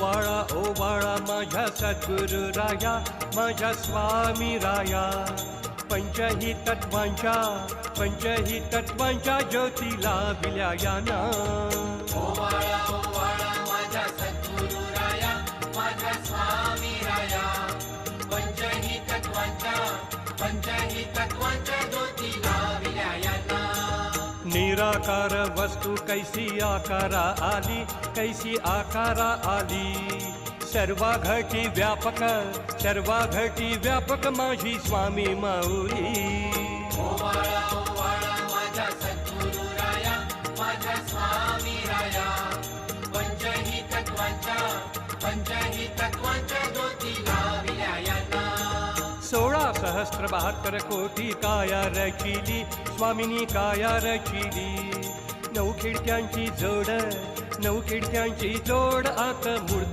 वाळा ओ वाळा माझ्या सद्गुरु राया, माझ्या स्वामी राया, पंचही तत्वांच्या ज्योतीला विलयाना। ओ वाळा माझ्या सद्गुरु राया, माझ्या स्वामी राया, पंचही तत्वांच्या ज्योतीला विलयाना। निराकार वस्तू कैसी आकारा आली, सर्वाघटी व्यापक माझी स्वामी माऊली। ओ वाळा माझ्या सद्गुरु राया, माझ्या स्वामी राया, पंचही तत्वांच्या ज्योतीला विलयाना। 16,072 कोटी काया रचिली, स्वामिनी काया रचिली। 9 खिडक्यांची जोड आत मूर्ती